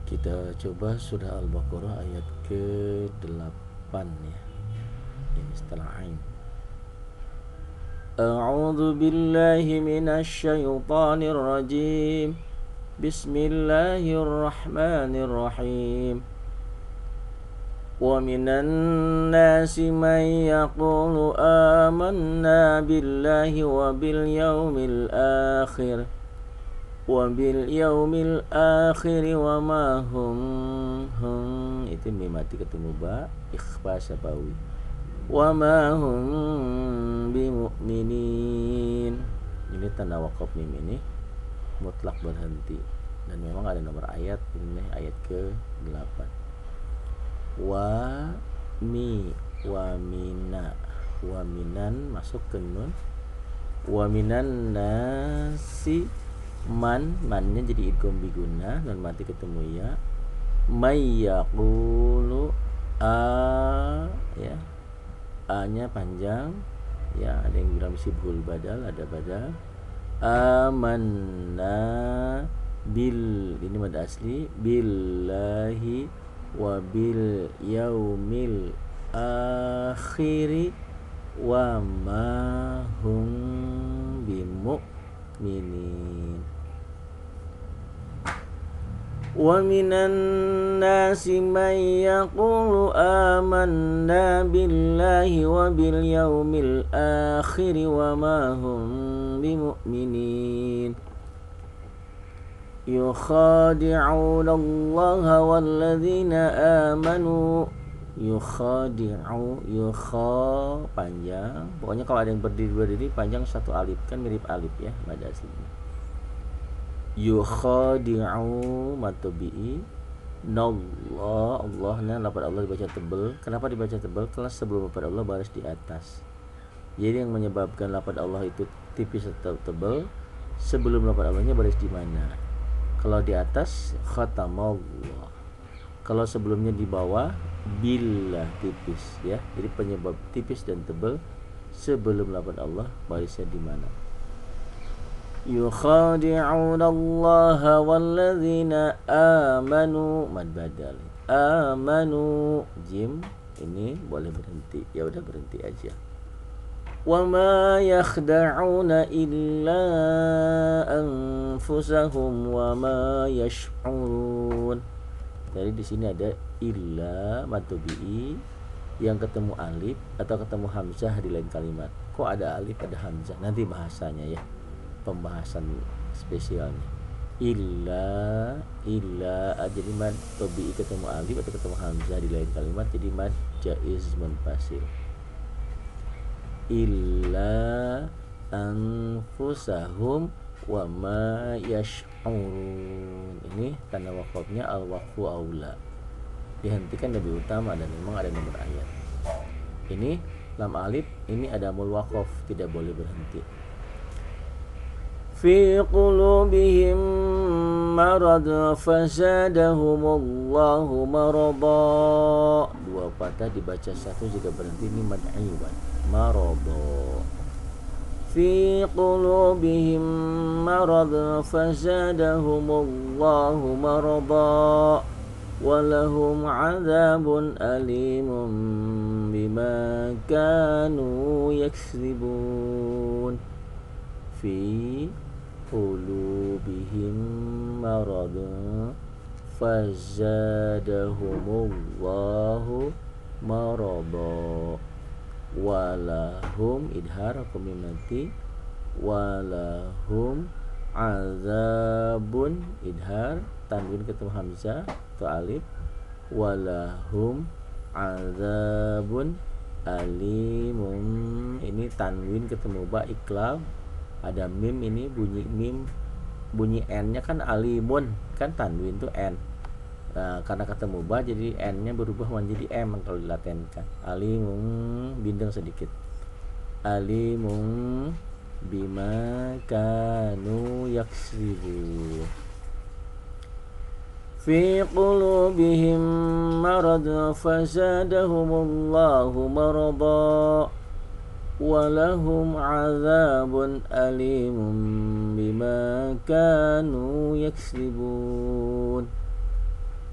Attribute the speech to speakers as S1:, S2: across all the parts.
S1: Kita coba surah Al-Baqarah ayat ke-8 ya. Ini setelah ain. A'udzu billahi minasy syaithanir rajim. Bismillahirrahmanirrahim. Wa minan nasi man yaqulu amanna billahi wa bil yaumil akhir wa ma hum itu mim mati ketemu ba ikhfa syafawi wa ma hum bimu'minin. Ini tanda waqaf mim ini mutlak berhenti dan memang ada nomor ayat, ini ayat ke-8. Wa minan masuk ke nun, wa minan nasi mannya jadi idgham biguna dan mati ketemu ya. Mayyaqulu ya, a-nya panjang ya, ada yang bilang sibhul badal, ada badal. Amanna bil, ini mad asli, billahi wa bil yaumil akhiri wa ma hum bimu'minin. Wa minan nasi man yaqulu amanna billahi wa bil yaumil akhir wa ma hum bimu'minin. Yukhadi'una Allah walladzina amanu. Panjang. Pokoknya kalau ada yang berdiri panjang satu alif, kan mirip alif ya pada aslinya. Yukhadi'u matobi'i Allahnya lafaz Allah dibaca tebal. Kenapa dibaca tebal? Karena sebelum lafaz Allah baris di atas. Jadi yang menyebabkan lafaz Allah itu tipis atau tebal, sebelum lafaz Allahnya baris di mana? Kalau di atas khatamallah, kalau sebelumnya di bawah billah tipis ya. Jadi penyebab tipis dan tebal sebelum lafaz Allah barisnya di mana? Yukhadi'una Allah walladzina amanu, mad badal. Amanu jim ini boleh berhenti. Ya udah berhenti aja. Wa ma yakhda'una illa anfusahum wa ma yash'urun. Jadi di sini ada illa matobi'i yang ketemu alif atau ketemu hamzah di lain kalimat. Kok ada alif ada hamzah? Nanti bahasanya ya, pembahasan spesialnya. Illa jadi mad tabi'i ketemu alif atau ketemu hamzah di lain kalimat, jadi mad jaiz munfasil. Illa anfusahum wa ma yash'urun. Ini tanda waqafnya al-waqfu aula, dihentikan lebih utama dan memang ada nomor ayat. Ini lam alif, ini ada mul waqaf, tidak boleh berhenti. Fi qulubihim marad fazadahumullahu marada. Dua patah dibaca satu jika berhenti, ini mad iwan marada. Fi qulubihim marad fazadahumullahu marada walahum adzabun alimun bima kanu yaksibun. Fi qulubihim marad fazadahumullahu marada walahum idhar kumimati walahum azabun idhar tanwin ketemu hamzah atau alif, walahum azabun alimun. Ini tanwin ketemu ba iklab, ada mim, ini bunyi mim, bunyi n nya kan alimun, kan tanwin tuh n. Nah, karena ketemu ba jadi n nya berubah menjadi m kalau dilatenkan. Alimun bindeng sedikit. Alimun bima kanu yaksibun. Fi qulubihim marad fazadahumullahu marada walahum azabun alimun bima kanu yaksibun.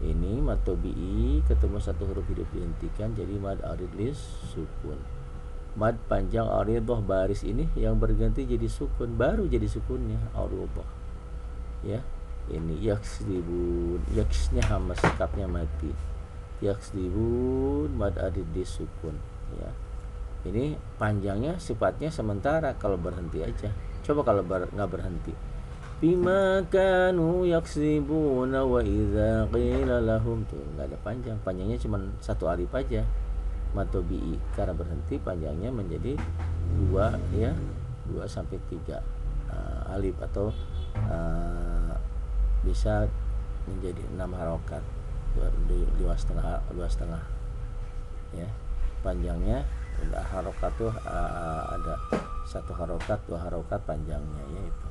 S1: Ini mad tabi'i ketemu satu huruf hidup dihentikan jadi mad arid lis sukun. Mad panjang aridhah baris ini yang berganti jadi sukun, baru jadi sukunnya aridhah. Ya. Ini yaksdibun, yaksnya hamas sikapnya mati. Yaksdibun mad arid lis sukun, ya. Ini panjangnya sifatnya sementara, kalau berhenti aja. Coba kalau nggak berhenti. Bima kanu yaksibuna wa idza qila lahum, tuh nggak ada panjang. Panjangnya cuma satu alif aja. Matobi'i karena berhenti panjangnya menjadi 2 ya, 2 sampai 3 alif atau bisa menjadi 6 harokat, 2,5 ya. Panjangnya harokat tuh ada 1 harokat, 2 harokat panjangnya, ya itu.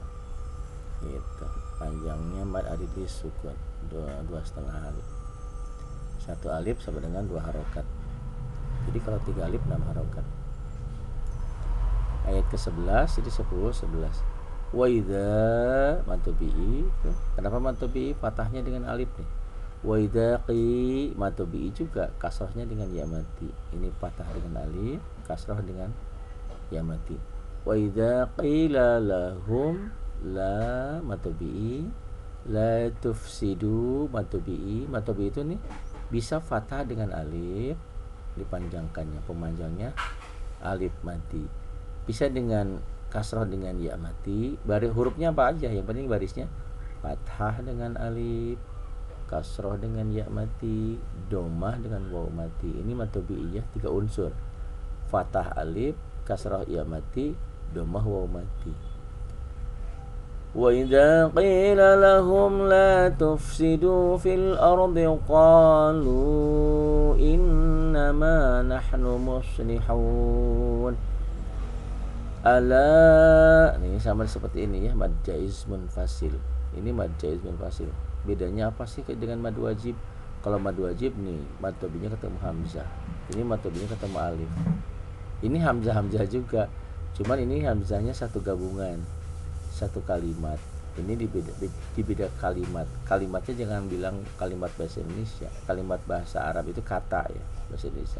S1: Gitu. Panjangnya mad arid lis sukun 2,5 alif. 1 alif sama dengan 2 harokat. Jadi kalau 3 alif 6 harokat. Ayat ke-11 jadi 10, 11. Wa idza matobi'i. Kenapa matobi'i fathahnya dengan alif nih? Wa idza qi matobi'i juga kasrahnya dengan ya mati. Ini fathah dengan alif, kasrah dengan ya mati. Wa idza qila lahum la matobi'i la tufsidu matobi'i. Matobi'i itu nih bisa fathah dengan alif dipanjangkannya, pemanjangnya alif mati. Bisa dengan kasrah dengan ya mati. Hurufnya apa aja, yang penting barisnya fathah dengan alif, kasroh dengan ya mati, domah dengan waw mati. Ini matobi'iyah 3 unsur. Fathah alif, kasroh ya mati, domah waw mati. Wa idza qila lahum la tufsidu fil ardi qalu innama nahnu muslihun. Ala, ini sama seperti ini ya, mad jaiz munfasil. Ini mad jaiz munfasil. Bedanya apa sih dengan mad wajib? Kalau mad wajib nih, mad tabi'nya ketemu hamzah. Ini mad tabi'nya ketemu alif. Ini hamzah juga. Cuman ini hamzahnya satu gabungan, satu kalimat. Ini di beda kalimat. Kalimatnya jangan bilang kalimat bahasa Indonesia. Kalimat bahasa Arab itu kata ya, bahasa Indonesia.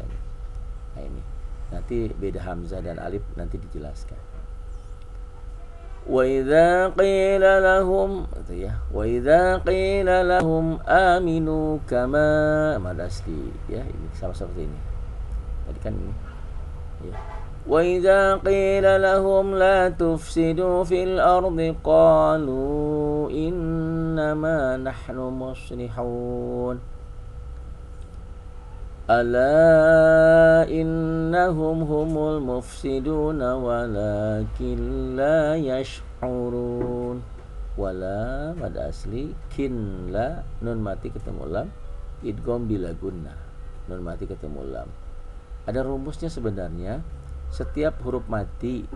S1: Nah ini nanti beda hamzah dan alif nanti dijelaskan. Wa idza qila lahum, itu ya. Wa idza qila lahum aminu kama madasti, ya. Ini sama seperti ini. Tadi kan ini. Ya. Wa idza qila lahum la tufsidu fil ardi qalu innama nahnu muslihun. Ala innahum humul mufsiduna walakin la yash'urun. Wala mad asli, kin la nun mati ketemu lam, idgham bila gunnah, nun mati ketemu lam. Ada rumusnya sebenarnya. Setiap huruf mati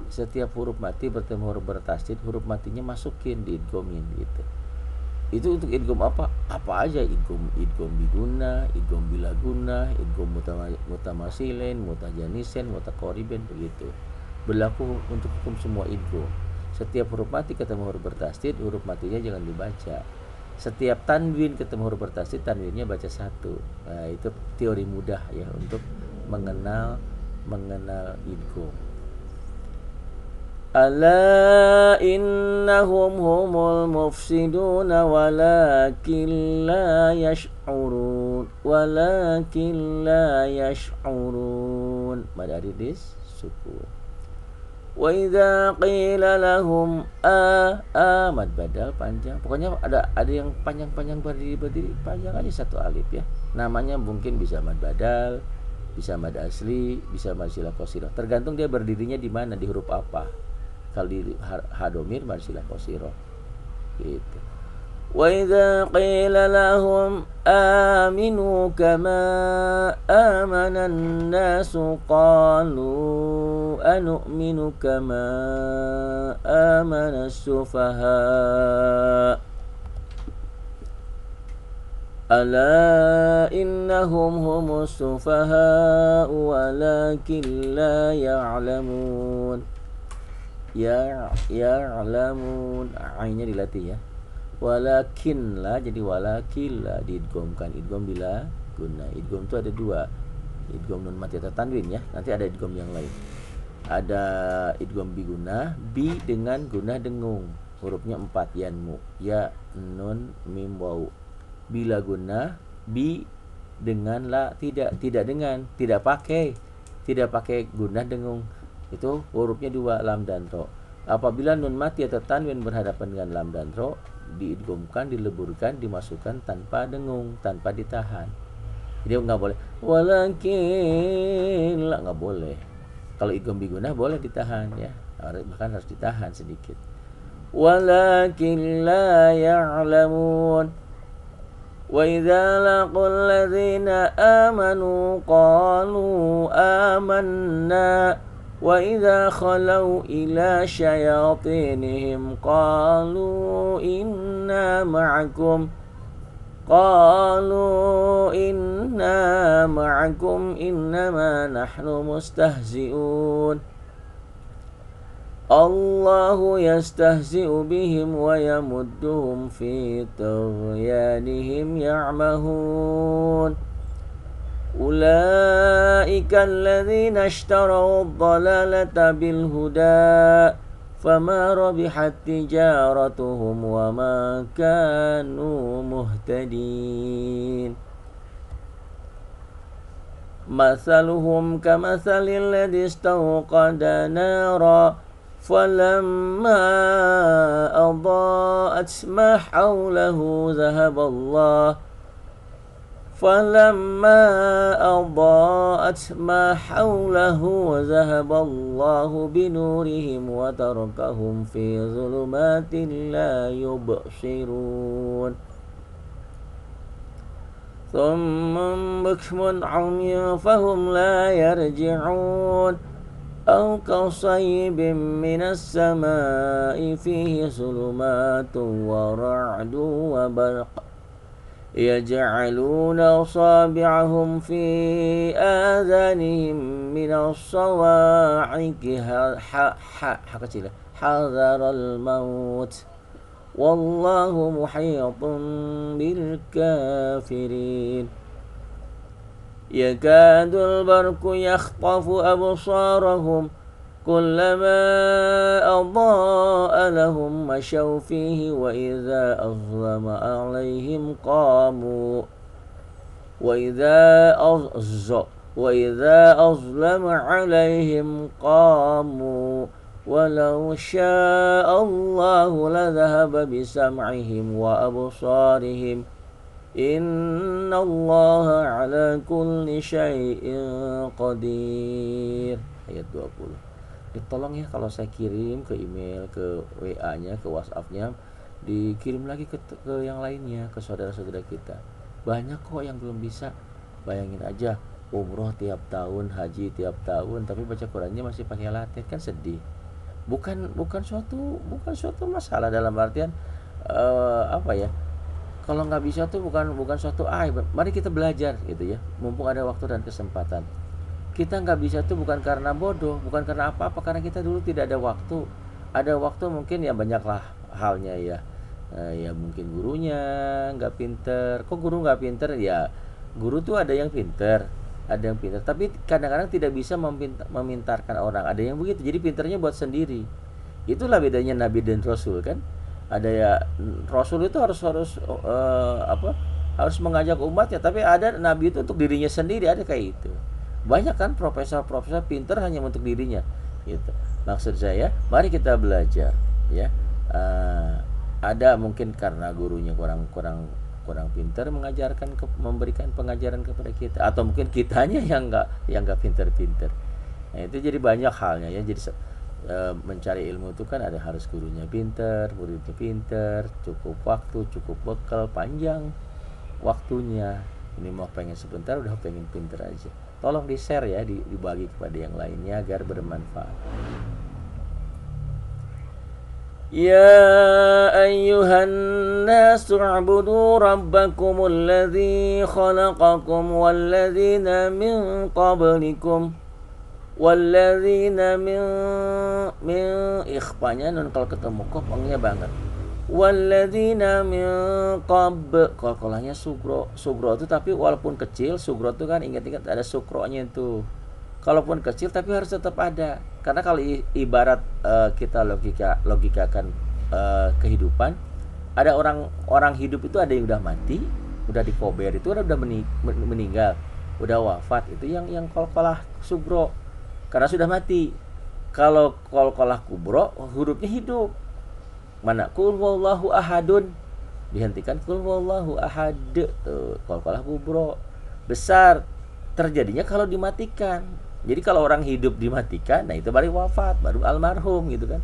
S1: bertemu huruf bertasydid, huruf matinya masukin, diidghamin gitu. Itu untuk idgham apa aja, idgham biguna, idgham bila guna, idgham mutamasilen, mutajanisen, mutaqariben, begitu. Berlaku untuk hukum semua idgham. Setiap huruf mati ketemu huruf bertasydid, huruf matinya jangan dibaca. Setiap tanwin ketemu huruf bertasydid, tanwinnya baca 1. Nah, itu teori mudah ya untuk mengenal idgham. Ala innahum humul mufsiduna walakin la yash'urun. Mad arid sukun. Wa idza qila lahum mad badal panjang. Pokoknya ada yang panjang berdiri panjang aja 1 alif ya. Namanya mungkin bisa mad badal, bisa mad asli, bisa mad silah qasirah. Tergantung dia berdirinya di mana, di huruf apa. Kalau di hadomir mad silah qasirah gitu. Wa idza qila lahum aminu kama amana an-nasu qalu anu'minu kama amana as-sufaha. Ala innahum humus sufaha walakin la ya'lamun. Ya'lamun, ainnya dilatih ya. walakin la jadi walakin la diidghamkan, idgham bila guna. Idgham itu ada dua, idgham nun mati atau tanwin ya, nanti ada idgham yang lain. Ada idgham bi guna, bi dengan guna dengung, hurufnya 4, yanmu, ya, nun, mim, waw. Bila guna, bi dengan la, tidak dengan, tidak pakai guna dengung, itu hurufnya 2, lam dan ro. Apabila nun mati atau tanwin berhadapan dengan lam dan ro, diidghamkan, dileburkan, dimasukkan tanpa dengung, tanpa ditahan. Jadi nggak boleh walakin la, nggak boleh. Kalau idgham bigunah boleh ditahan ya, bahkan harus ditahan sedikit. Walakin la ya'lamun. Wa idza laqul ladzina amanu qalu amanna wa idza khalau ila syayatinihim qalu inna ma'akum innama nahnu mustahzi'un. Allahu yastahzi'u bihim wa yamudduhum fi tughyanihim ya'mahun. Ulaika alladhina ishtaraw ad-dalalata bil huda fama rabihat tijaratuhum wa ma kanu muhtadin. Mathaluhum kamathalil ladzi istawqada nara falamma adaa'at ma hawlahu ذهب الله بنورهم وتركهم في ظلمات لا يبصرون ثم بكم عمي فهم لا يرجعون أو كصيب من السماء فيه ظلمات ورعد وبرق يجعلون أصابعهم في آذانهم من الصواعق حذر الموت والله محيط بالكافرين يكاد البرق يخطف أبصارهم كلما أضاء لهم مشوا فيه وإذا أظلم عليهم قاموا ولو شاء الله لذهب بسمعهم وأبصارهم إن الله على كل شيء قدير. Ayat 20. Tolong ya kalau saya kirim ke email, ke WA-nya, ke WhatsApp-nya, dikirim lagi ke yang lainnya, ke saudara-saudara kita. Banyak kok yang belum bisa. Bayangin aja, umroh tiap tahun, haji tiap tahun, tapi baca Qurannya masih pakai latin, kan sedih. Bukan suatu masalah dalam artian apa ya? Kalau nggak bisa tuh bukan suatu aib. Mari kita belajar gitu ya, mumpung ada waktu dan kesempatan. Kita nggak bisa tuh bukan karena bodoh, bukan karena apa-apa, karena kita dulu tidak ada waktu. Ada waktu mungkin ya banyaklah halnya ya. Ya mungkin gurunya nggak pinter. Kok guru nggak pinter? Ya guru tuh ada yang pinter, tapi kadang-kadang tidak bisa memintarkan orang. Ada yang begitu, jadi pinternya buat sendiri. Itulah bedanya Nabi dan Rasul kan. Ada ya, Rasul itu harus harus mengajak umatnya, tapi ada Nabi itu untuk dirinya sendiri, ada kayak itu. Banyak kan profesor pinter hanya untuk dirinya gitu. Maksud saya, mari kita belajar ya. Ada mungkin karena gurunya kurang pinter memberikan pengajaran kepada kita, atau mungkin kitanya yang nggak pinter. Nah, itu jadi banyak halnya ya. Jadi mencari ilmu itu kan ada harus gurunya pinter, muridnya pinter, cukup waktu, cukup bekal, panjang waktunya. Ini mau pengen sebentar udah pengen pinter aja. Tolong di-share ya, dibagi kepada yang lainnya agar bermanfaat. Ya ayyuhan nasu u'budu rabbakumul ladzi khalaqakum walladzina min qablikum walladzina min ikhfanya nun kalau ketemu kopongnya banget. Walladzina min qalqalahnya sugro. Sugro itu tapi walaupun kecil, sugro itu kan ingat-ingat ada sukronya itu. Kalaupun kecil tapi harus tetap ada. Karena kalau ibarat kita logikakan kehidupan, ada orang hidup itu ada yang udah mati, udah dikober itu udah meninggal, udah wafat, itu yang qalqalah sugro karena sudah mati. Kalau qalqalah kubro hurufnya hidup. Mana qul huwallahu ahadun dihentikan qul huwallahu ahad, tuh qalqalah kubro besar terjadinya kalau dimatikan. Jadi kalau orang hidup dimatikan, nah itu baru wafat, baru almarhum gitu kan.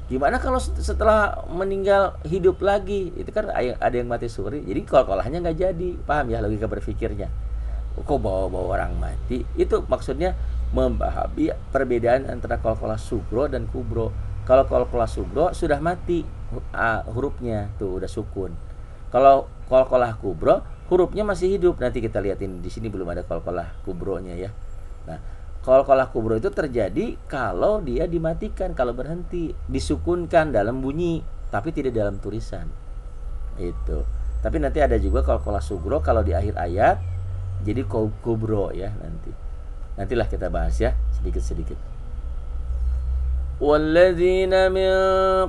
S1: Gimana kalau setelah meninggal hidup lagi? Itu kan ada yang mati suri. Jadi qalqalahnya nggak jadi. Paham ya logika berpikirnya? Kok bawa orang mati? Itu maksudnya memahami perbedaan antara qalqalah sugro dan kubro. Kalau qalqalah sugro sudah mati hurufnya, tuh udah sukun. Kalau qalqalah kubro hurufnya masih hidup. Nanti kita lihatin di sini belum ada qalqalah kubronya ya. Nah, qalqalah kubro itu terjadi kalau dia dimatikan, kalau berhenti, disukunkan dalam bunyi tapi tidak dalam tulisan. Itu. Tapi nanti ada juga qalqalah sugro kalau di akhir ayat jadi kubro ya nanti. Nantilah kita bahas ya sedikit-sedikit. Walladzina min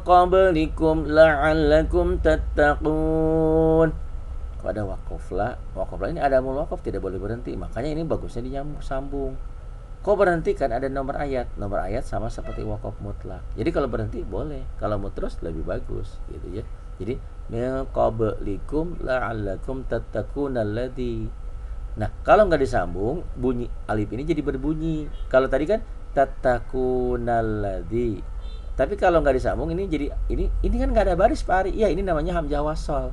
S1: qablikum la'allakum tattaqun. Kalau ada wakoflah ini ada mul wakof tidak boleh berhenti. Makanya ini bagusnya disambung. Kok berhenti kan ada nomor ayat sama seperti wakof mutlak. Jadi kalau berhenti boleh, kalau mau terus lebih bagus gitu ya. Jadi min qablikum la'allakum tattaqun alladzi. Nah, kalau nggak disambung, bunyi alif ini jadi berbunyi. Kalau tadi kan tattakunalladzi. Tapi kalau nggak disambung ini jadi ini kan nggak ada baris Pak Ari. Ya, ini namanya hamzah wasol.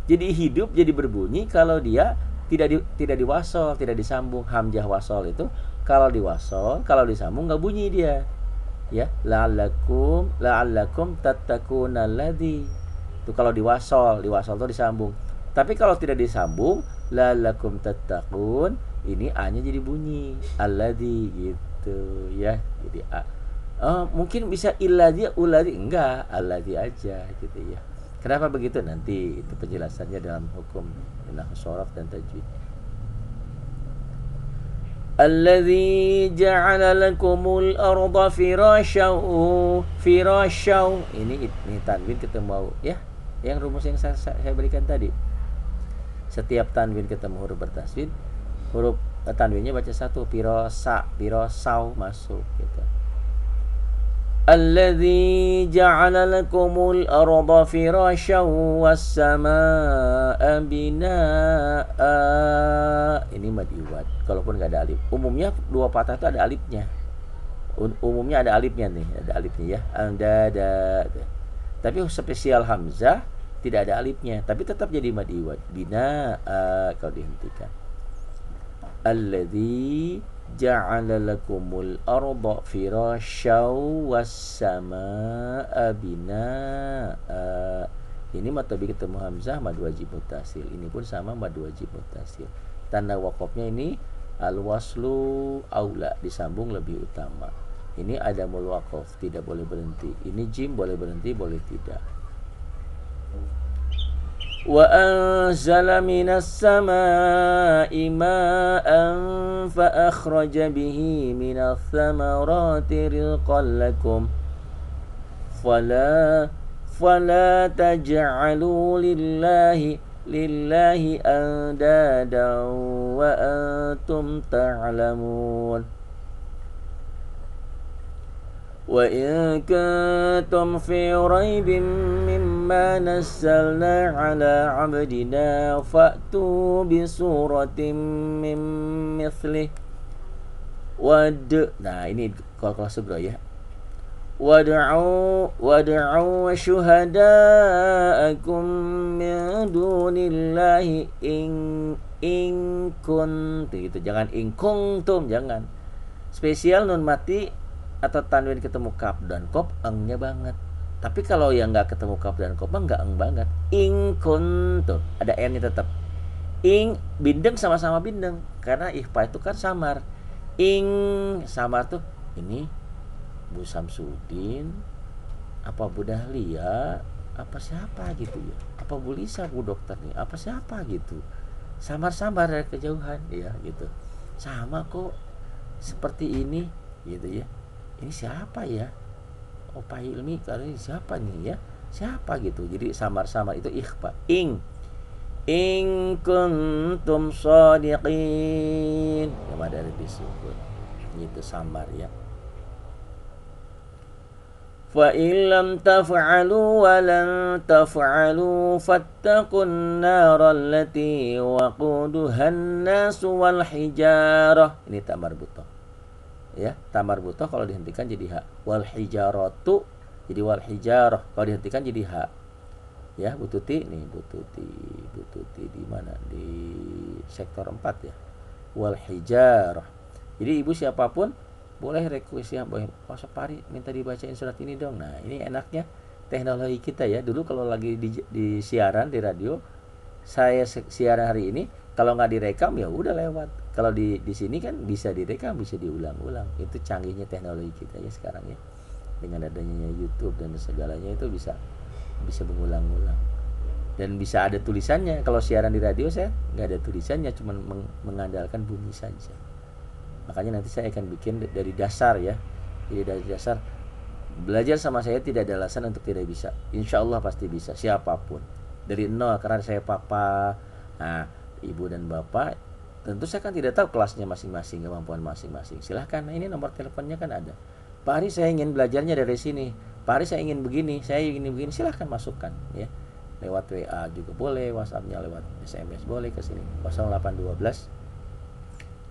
S1: Jadi hidup jadi berbunyi kalau dia tidak diwasol, tidak disambung. Hamzah wasol itu kalau diwasol, kalau disambung nggak bunyi dia. Ya, la'allakum tattakunalladzi. Itu kalau diwasol tuh disambung. Tapi kalau tidak disambung, la'allakum tattaqun, ini a-nya jadi bunyi. Alladzi gitu ya. Jadi a. Mungkin bisa illadzi, uladzi, enggak, alladzi aja gitu ya. Kenapa begitu? Nanti itu penjelasannya dalam hukum nahwu shorof dan tajwid. Alladzi ja'ala lakumul arda firasyaw. Ini tanwin ketemu ya. Yang rumus yang saya berikan tadi. Setiap tanwin ketemu huruf bertasydid, huruf tanwinnya baca satu, pirasau masuk gitu. Alladzi ja'ala lakumul arda firasyaw was samaa'a binaa'a. Ini mad iwad. Kalaupun enggak ada alif. Umumnya dua patah itu ada alifnya. Umumnya ada alifnya nih, ya. Ada. Tapi spesial hamzah tidak ada alifnya, tapi tetap jadi mad iwad. Binaa'a kalau dihentikan. Alladzi ja'ala lakumul arda firasyaw was samaa'a binaa'a. Ini mad tabi ketemu hamzah mad wajib muttasil. Ini pun sama mad wajib muttasil. Tanda wakofnya ini al waslu aula, disambung lebih utama. Ini ada mul wakof, tidak boleh berhenti. Ini jim boleh berhenti, boleh tidak. Wa anzala minas samaa'i ma'an fa akhraja bihi minas thamarati rizqan lakum fala taj'alu lillahi andadan wa antum ta'lamun. Wa in kuntum fi raibin mimma nazzalna ala 'abdina fa'tu bi suratin min mithlih. Nah ini kalau sugro ya. Wad'u syuhada'akum min dunillahi in kuntum gitu. Jangan in kuntum, jangan. Spesial nun mati atau tanwin ketemu kaf dan kop, engnya banget. Tapi kalau yang nggak ketemu kaf dan kop mah nggak eng banget. In kuntum ada n-nya tetap. Ing bindeng sama-sama bindeng karena ikhfa itu kan samar. Ing samar tuh ini Bu Samsudin apa Bu Dahlia apa siapa gitu ya, apa Bu Lisa, Bu dokter nih, apa siapa gitu, samar-samar dari kejauhan ya gitu, sama kok seperti ini gitu ya, ini siapa ya, oh Pak Hilmi kali ini siapa nih ya, siapa gitu, jadi samar-samar itu ikhfa. In kuntum shadiqin, ya dari disebut gitu samar ya. Fa in lam taf'alu wa lan taf'alu fattaqun nar allati waquduha an-nas wal hijarah. Ini tamar butoh. Ya, tamar butoh kalau dihentikan jadi ha. Wal hijaratu jadi wal hijarah. Kalau dihentikan jadi ha. Ya, bututi nih, bututi di mana? Di sektor 4 ya. Wal hijarah. Jadi ibu siapapun boleh request ya, boleh, oh Sapari minta dibacain surat ini dong. Nah ini enaknya teknologi kita ya. Dulu kalau lagi di siaran di radio, saya siaran hari ini, kalau nggak direkam ya udah lewat. Kalau di sini kan bisa direkam, bisa diulang-ulang. Itu canggihnya teknologi kita ya sekarang ya. Dengan adanya YouTube dan segalanya itu bisa mengulang-ulang. Dan bisa ada tulisannya. Kalau siaran di radio saya nggak ada tulisannya, cuma mengandalkan bunyi saja. Makanya nanti saya akan bikin dari dasar ya. Jadi dari dasar, belajar sama saya tidak ada alasan untuk tidak bisa. Insya Allah pasti bisa, siapapun. Dari nol, karena saya papa, nah ibu dan bapak, tentu saya kan tidak tahu kelasnya masing-masing, kemampuan masing-masing. Silahkan, nah ini nomor teleponnya kan ada. Pak Ari saya ingin belajarnya dari sini, Pak Ari saya ingin begini, saya ingin begini, silahkan masukkan ya. Lewat WA juga boleh, WhatsAppnya lewat SMS boleh ke sini 0812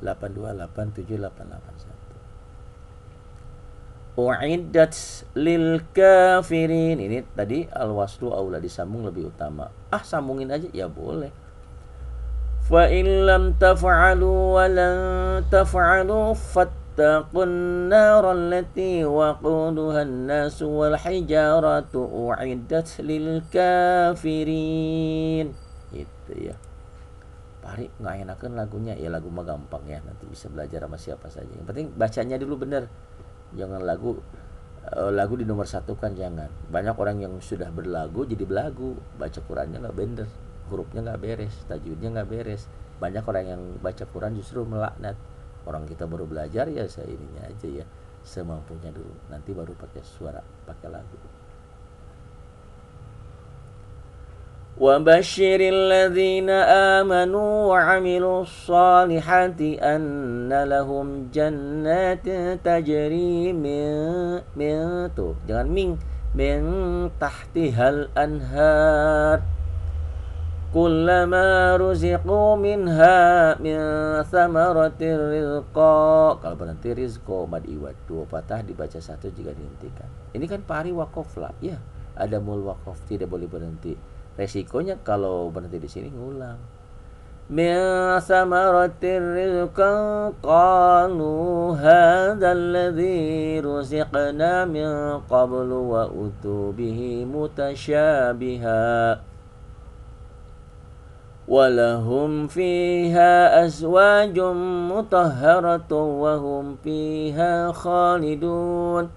S1: 8287881. Uiddat lil kafirin. Ini tadi al-waslu aula, disambung lebih utama. Sambungin aja ya boleh. Fa in lam taf'alu wa lan taf'alu fattaqun nar allati waquduha an-nas wal hijaratu uiddat lil kafirin. Itu ya. Pari nggak enakan lagunya, ya lagu mah gampang ya, nanti bisa belajar sama siapa saja. Yang penting bacanya dulu bener, jangan lagu di nomor satu kan jangan. Banyak orang yang sudah berlagu jadi belagu, baca Qurannya nggak bener, hurufnya nggak beres, tajwidnya nggak beres. Banyak orang yang baca Quran justru melaknat. Orang kita baru belajar ya seininya aja ya, semampunya dulu, nanti baru pakai suara, pakai lagu. وبشر الذين آمنوا وعملوا الصالحات أن لهم جنات تجري من tuh jangan min tahtihal anhar kullama ruziqu minha min thamaratir rizqa. Kalau berhenti rizqo mad iwad, dua patah dibaca satu jika dihentikan. Ini kan pari wakof lah ya, ada mul wakof, tidak boleh berhenti. Resikonya kalau berhenti di sini ngulang. Min samaratir rizqan qalu hadzal ladzi ruziqna min qablu wa utu bihi mutasyabiha walahum fiha azwajum mutahharatun wa hum fiha khalidun.